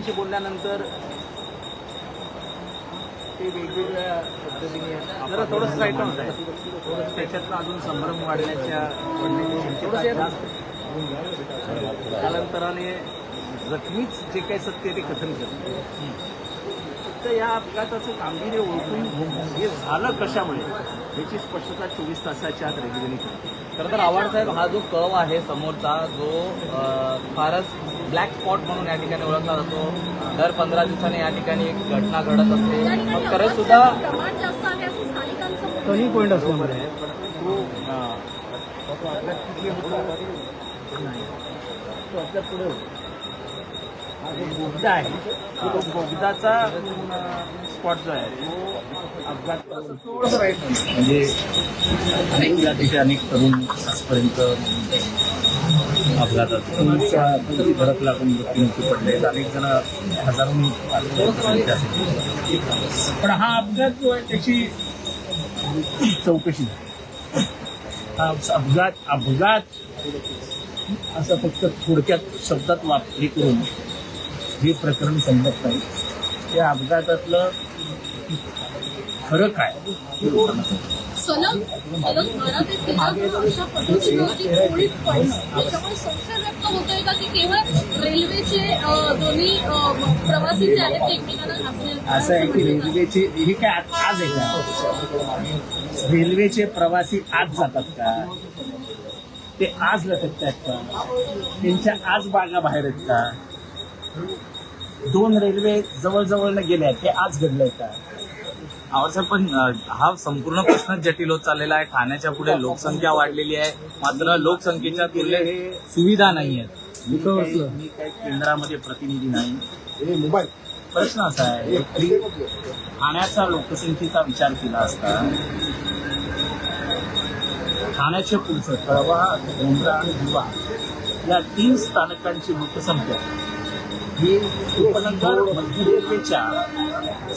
लोकांशी बोलल्यानंतर ते वेगवेगळ्या पद्धतीने जरा थोडंसं साईट थोडंसं त्याच्यातनं अजून संभ्रम वाढण्याची शक्यता जास्त. कालांतराने जखमीच जे काही सत्य ते कथन करते. फक्त या अपघाताचं गांभीर्य ओळखून हे झालं कशामुळे याची स्पष्टता 24 तासाच्या आत रेल्वेने केली. खरं तर आव्हाड साहेब, हा जो कव आहे समोरचा, जो फारच ब्लॅक स्पॉट म्हणून या ठिकाणी ओळखला जातो. दर 15 दिवसांनी या ठिकाणी एक घटना घडत असते. मग खरंच सुद्धा कमी पॉईंट असल्यामुळे तो आपल्या पुढे हा जो बोगदा आहे तो बोगदाचा स्पॉट जो आहे तो अपघात थोडंसं राईट म्हणजे अनेक जातीचे अनेक तरुण आजपर्यंत अपघातात धडक लागून मृत्यूमुखी पडले. अनेक जण हजारोंनी संख्या असेल. पण हा अपघात जो आहे त्याची चौकशी झाली. हा अपघात असं फक्त थोडक्यात शब्दात वापरी करून हे प्रकरण समजत नाही. त्या अपघातातलं खरं काय सलग 12 ते 13 जण अशा पद्धतीनं पोळीत पडलं. त्याच्यामुळे संशय व्यक्त होतोय का की केवळ रेल्वेचे दोन्ही प्रवासी जे आहेत ते एकमेकांना असं आहे की रेल्वेचे हे काय आज आहे का? रेल्वेचे प्रवासी आज जातात का? ते आज लटकतात का? त्यांच्या आज बागा बाहेर आहेत का? 2 रेल्वे जवळ गेल्या ते आज घडलंय का? साहेब, पण हा संपूर्ण प्रश्न जटिल होत चाललेला आहे. ठाण्याच्या पुढे लोकसंख्या वाढलेली आहे, मात्र लोकसंख्येच्या तुलनेत सुविधा नाही आहेत. मी काही केंद्रामध्ये प्रतिनिधी नाही. प्रश्न असा आहे की ठाण्याचा लोकसंख्येचा विचार केला असता ठाण्याच्या पुढचं कळवा, मुंब्रा आणि दिवा या 3 स्थानकांची लोकसंख्या ही उपनगर मध्य रेल्वेच्या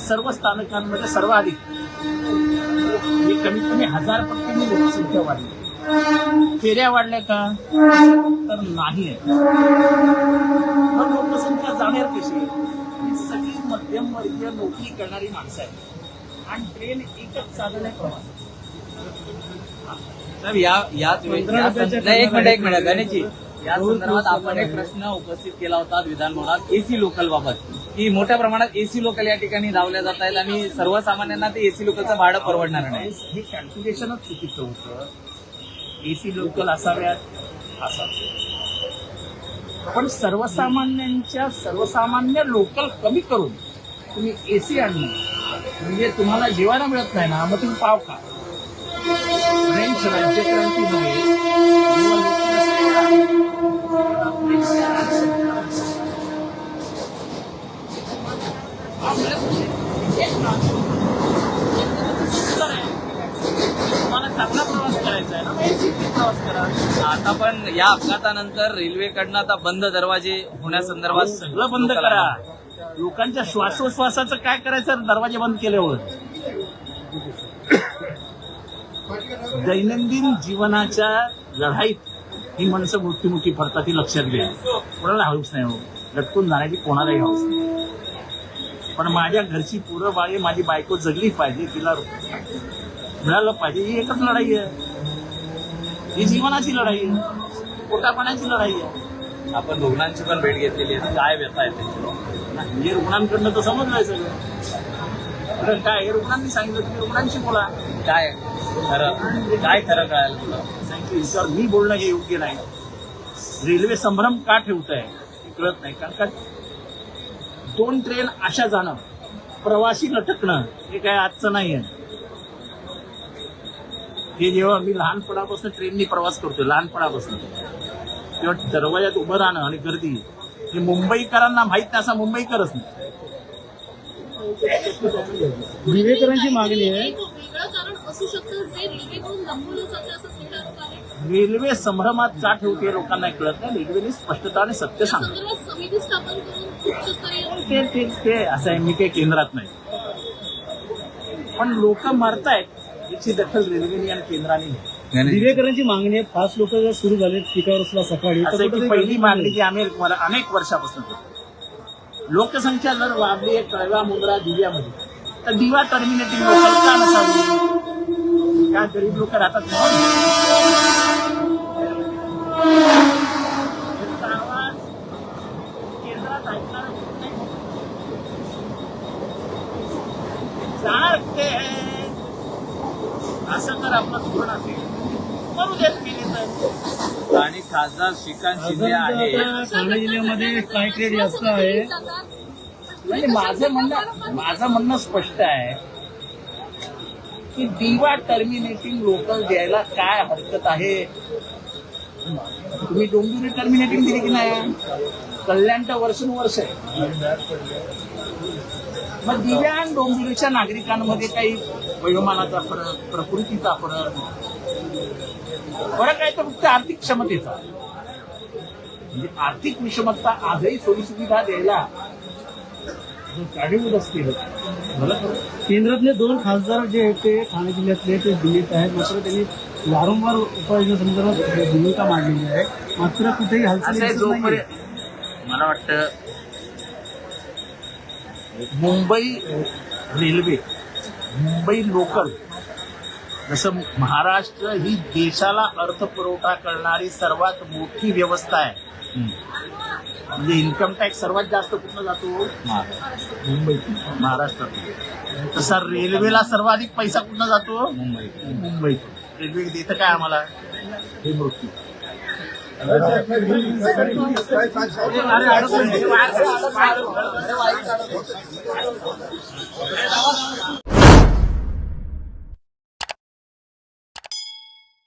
सर्व स्थानकांमध्ये सर्वाधिक ही कमीत कमी 1000 पटींनी लोकसंख्या वाढली. फेऱ्या वाढल्या का? तर नाही. लोकसंख्या जाणार कशी? ही सगळी मध्यमवर्गीय नोकरी करणारी माणसं आहेत आणि ट्रेन एकच साधन आहे प्रवास. साहेब, याच एक मिनिट गणेशजी, या संदर्भात आपण एक प्रश्न उपस्थित केला होता विधान भवनात एसी लोकल बाबत, की मोठ्या प्रमाणात एसी लोकल या ठिकाणी धावल्या जात आहेत आणि सर्वसामान्यांना ते एसी लोकलचं भाडं परवडणार नाही. हे कॅल्क्युलेशनच चुकीचं होतं. एसी लोकल असाव्यात पण सर्वसामान्य लोकल कमी करून तुम्ही एसी आणली म्हणजे तुम्हाला जेवायला मिळत नाही ना, मग तुम्ही पाव खा. फ्रेंच राज्यक्रांतीमध्ये जेव्हा तुम्हाला चांगला प्रवास करायचा आहे ना, एसी प्रवास करा. आता पण या अपघातानंतर रेल्वेकडनं आता बंद दरवाजे होण्यासंदर्भात सगळं बंद करा. लोकांच्या श्वासोश्वासाचं काय करायचं दरवाजे बंद केल्यावर? दैनंदिन जीवनाच्या लढाईत ही माणसं मृत्युमुखी पडतात, ही लक्षात घ्या. कोणाला हाऊस नाही हो, लटकून जाण्याची कोणालाही हाऊस नाही. पण माझ्या घरची पोरं बाळे, माझी बायको जगली पाहिजे, तिला मिळालं पाहिजे, ही एकच लढाई आहे. ही जीवनाची लढाई आहे, पोटापाण्याची लढाई आहे. आपण रुग्णांची पण भेट घेतलेली आहे. काय व्यथा आहे त्यांची? म्हणजे रुग्णांकडनं तर समजलंय सगळं. काय हे रुग्णांनी सांगितलं, तुम्ही रुग्णांशी बोला. काय खरं कळायला तुला? याच्यावर मी बोलणं हे योग्य नाही. रेल्वे संभ्रम का ठेवत आहे हे कळत नाही. कारण का 2 ट्रेन अशा जाणं, प्रवासी लटकणं हे काय आजचं नाही आहे. हे जेव्हा मी लहानपणापासून ट्रेननी प्रवास करतोय, लहानपणापासून, तेव्हा दरवाजात उभं राहणं आणि गर्दी हे मुंबईकरांना माहीत नाही, असा मुंबईकरच नाही. विवेकरांची मागणी आहे. एक वेगळं कारण असू शकतं जे रेल्वेकडून लंबवलं जातं असं थेट आरोप आहे. रेल्वे संभ्रमात का ठेवते लोकांना कळत नाही. रेल्वेने स्पष्टता आणि सत्य सांगतं. संदर्भात समिती स्थापन करून उच्चस्तरीय ते असं आहे, मी काही केंद्रात नाही. पण लोक मरतायत याची दखल रेल्वेने आणि केंद्राने घ्यावी. विवेकरांची मागणी आहे. 5 लोक जर सुरू झाले पिकावर सकाळी, असं आहे की पहिली मागणी जी आम्ही अनेक वर्षापासून करतो, लोकसंख्या जर वाढली आहे कळवा मुंब्रा दिव्यामध्ये, तर दिवा टर्मिनेटिंग लोकल का नसावी? काय गरीब लोक राहतात म्हणून? याचा आवाज केंद्रात ऐकणार नाही. जाणार कुठे आहे? असं तर आपलं धोरण असेल करू देत गेले तर. आणि खासदार श्रीकांत शिंदे आहे. ठाणे जिल्ह्यामध्ये स्ट्राईक रेट जास्त आहे. म्हणजे माझं म्हणणं स्पष्ट आहे की दिवा टर्मिनेटिंग लोकल द्यायला काय हरकत आहे? तुम्ही डोंबिवली टर्मिनेटिंग दिली की नाही? कल्याण तर वर्षानुवर्ष आहे. मग दिव्या आणि डोंबिवलीच्या नागरिकांमध्ये काही वयोमानाचा फरक, प्रकृतीचा फरक आहे तर फक्त आर्थिक क्षमतेचा. म्हणजे आर्थिक विषमता आजही सोयीसुविधा द्यायला काढीभूत असतील. केंद्रातले 2 खासदार जे आहेत ते ठाणे जिल्ह्यातले ते दिल्लीत आहेत, मात्र त्यांनी वारंवार उपाययोजनेसंदर्भात भूमिका मांडलेली आहे, मात्र कुठेही हालचाल असं आहे, दिसत नाहीये. जोपर्यंत मला वाटतं मुंबई रेल्वे, मुंबई लोकल, जसं महाराष्ट्र ही देशाला अर्थपुरवठा करणारी सर्वात मोठी व्यवस्था आहे. म्हणजे इन्कम टॅक्स सर्वात जास्त कुठं जातो? मुंबई, महाराष्ट्रात. तसा रेल्वेला सर्वाधिक पैसा कुठं जातो? मुंबई. रेल्वे देतं काय आम्हाला? हे मृत्यू.